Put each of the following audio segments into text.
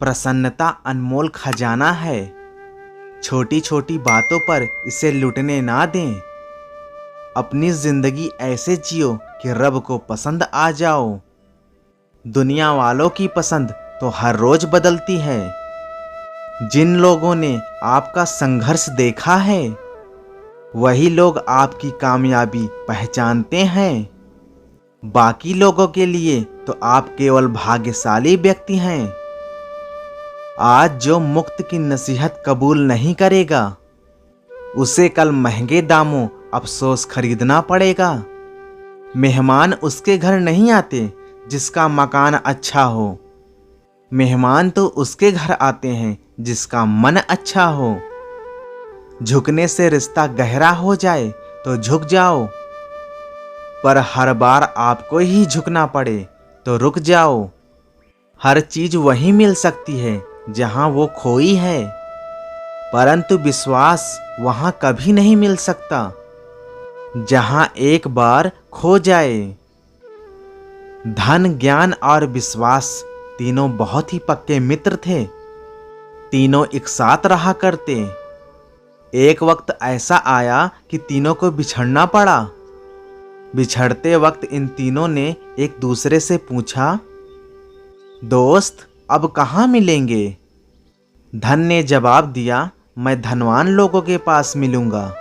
प्रसन्नता अनमोल खजाना है। छोटी छोटी बातों पर इसे लुटने ना दें। अपनी जिंदगी ऐसे जियो कि रब को पसंद आ जाओ। दुनिया वालों की पसंद तो हर रोज बदलती है। जिन लोगों ने आपका संघर्ष देखा है वही लोग आपकी कामयाबी पहचानते हैं। बाकी लोगों के लिए तो आप केवल भाग्यशाली व्यक्ति हैं। आज जो मुक्त की नसीहत कबूल नहीं करेगा उसे कल महंगे दामों अफसोस खरीदना पड़ेगा। मेहमान उसके घर नहीं आते जिसका मकान अच्छा हो। मेहमान तो उसके घर आते हैं जिसका मन अच्छा हो। झुकने से रिश्ता गहरा हो जाए तो झुक जाओ, पर हर बार आपको ही झुकना पड़े तो रुक जाओ। हर चीज वहीं मिल सकती है जहां वो खोई है, परंतु विश्वास वहां कभी नहीं मिल सकता जहां एक बार खो जाए। धन, ज्ञान और विश्वास तीनों बहुत ही पक्के मित्र थे। तीनों एक साथ रहा करते। एक वक्त ऐसा आया कि तीनों को बिछड़ना पड़ा। बिछड़ते वक्त इन तीनों ने एक दूसरे से पूछा, दोस्त अब कहाँ मिलेंगे? धन ने जवाब दिया, मैं धनवान लोगों के पास मिलूंगा।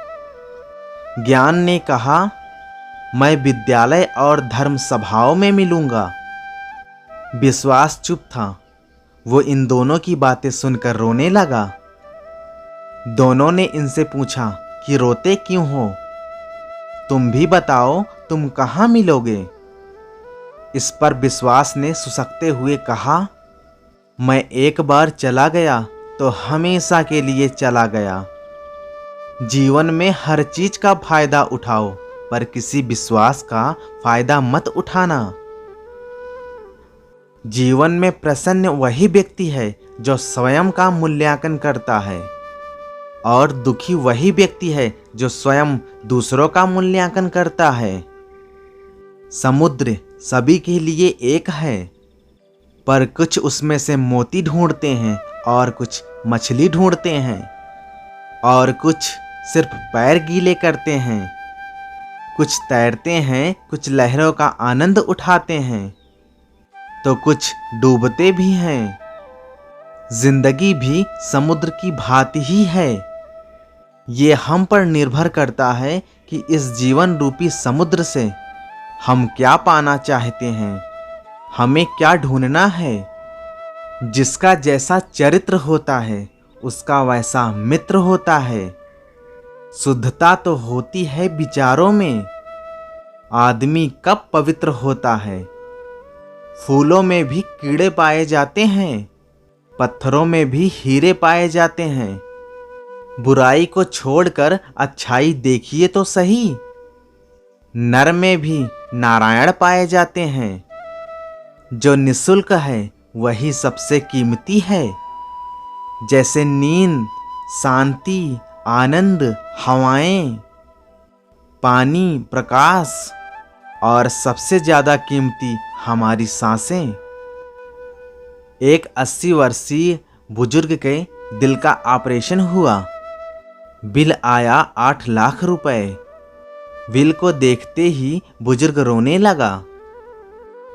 ज्ञान ने कहा, मैं विद्यालय और धर्म सभाओं में मिलूंगा। विश्वास चुप था। वो इन दोनों की बातें सुनकर रोने लगा। दोनों ने इनसे पूछा कि रोते क्यों हो? तुम भी बताओ, तुम कहाँ मिलोगे? इस पर विश्वास ने सुसकते हुए कहा, मैं एक बार चला गया तो हमेशा के लिए चला गया। जीवन में हर चीज का फायदा उठाओ, पर किसी विश्वास का फायदा मत उठाना। जीवन में प्रसन्न वही व्यक्ति है जो स्वयं का मूल्यांकन करता है, और दुखी वही व्यक्ति है जो स्वयं दूसरों का मूल्यांकन करता है। समुद्र सभी के लिए एक है, पर कुछ उसमें से मोती ढूंढते हैं और कुछ मछली ढूंढते हैं, और कुछ सिर्फ पैर गीले करते हैं। कुछ तैरते हैं, कुछ लहरों का आनंद उठाते हैं, तो कुछ डूबते भी हैं। जिंदगी भी समुद्र की भांति ही है। ये हम पर निर्भर करता है कि इस जीवन रूपी समुद्र से हम क्या पाना चाहते हैं, हमें क्या ढूंढना है। जिसका जैसा चरित्र होता है उसका वैसा मित्र होता है। शुद्धता तो होती है विचारों में। आदमी कब पवित्र होता है? फूलों में भी कीड़े पाए जाते हैं, पत्थरों में भी हीरे पाए जाते हैं। बुराई को छोड़कर अच्छाई देखिए तो सही। नर में भी नारायण पाए जाते हैं। जो निःशुल्क है वही सबसे कीमती है। जैसे नींद, शांति, आनंद, हवाएं, पानी, प्रकाश, और सबसे ज्यादा कीमती हमारी सांसें। एक 80 वर्षीय बुजुर्ग के दिल का ऑपरेशन हुआ। बिल आया 8 लाख रुपए। बिल को देखते ही बुजुर्ग रोने लगा।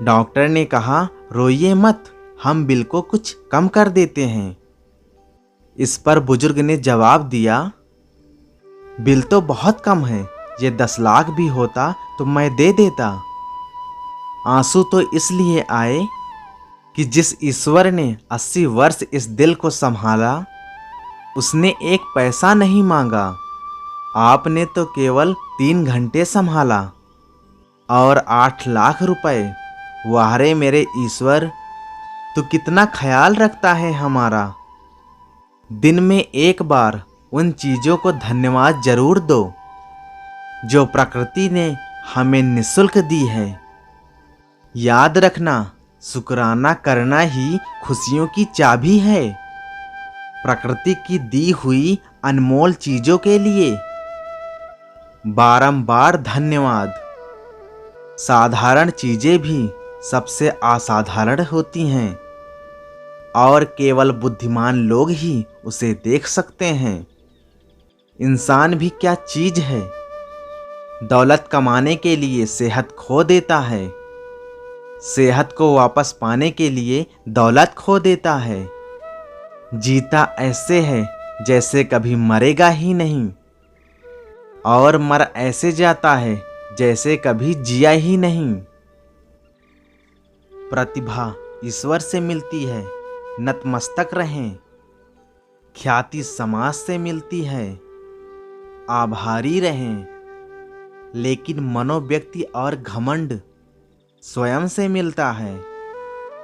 डॉक्टर ने कहा, रोइए मत, हम बिल को कुछ कम कर देते हैं। इस पर बुजुर्ग ने जवाब दिया, बिल तो बहुत कम है, ये 10 लाख भी होता तो मैं दे देता। आंसू तो इसलिए आए कि जिस ईश्वर ने 80 वर्ष इस दिल को संभाला उसने एक पैसा नहीं मांगा। आपने तो केवल 3 घंटे संभाला और 8 लाख रुपए। वाह रे मेरे ईश्वर, तू कितना ख्याल रखता है हमारा। दिन में एक बार उन चीजों को धन्यवाद जरूर दो जो प्रकृति ने हमें निःशुल्क दी है। याद रखना, शुक्राना करना ही खुशियों की चाबी है। प्रकृति की दी हुई अनमोल चीजों के लिए बारंबार धन्यवाद। साधारण चीजें भी सबसे असाधारण होती हैं। और केवल बुद्धिमान लोग ही उसे देख सकते हैं। इंसान भी क्या चीज है, दौलत कमाने के लिए सेहत खो देता है, सेहत को वापस पाने के लिए दौलत खो देता है। जीता ऐसे है जैसे कभी मरेगा ही नहीं, और मर ऐसे जाता है जैसे कभी जिया ही नहीं। प्रतिभा ईश्वर से मिलती है, नतमस्तक रहें। ख्याति समाज से मिलती है, आभारी रहें। लेकिन मनोव्यक्ति और घमंड स्वयं से मिलता है,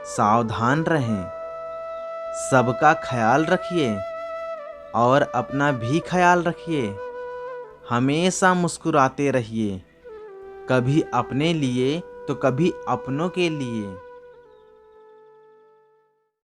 सावधान रहें। सबका ख्याल रखिए और अपना भी ख्याल रखिए। हमेशा मुस्कुराते रहिए, कभी अपने लिए तो कभी अपनों के लिए।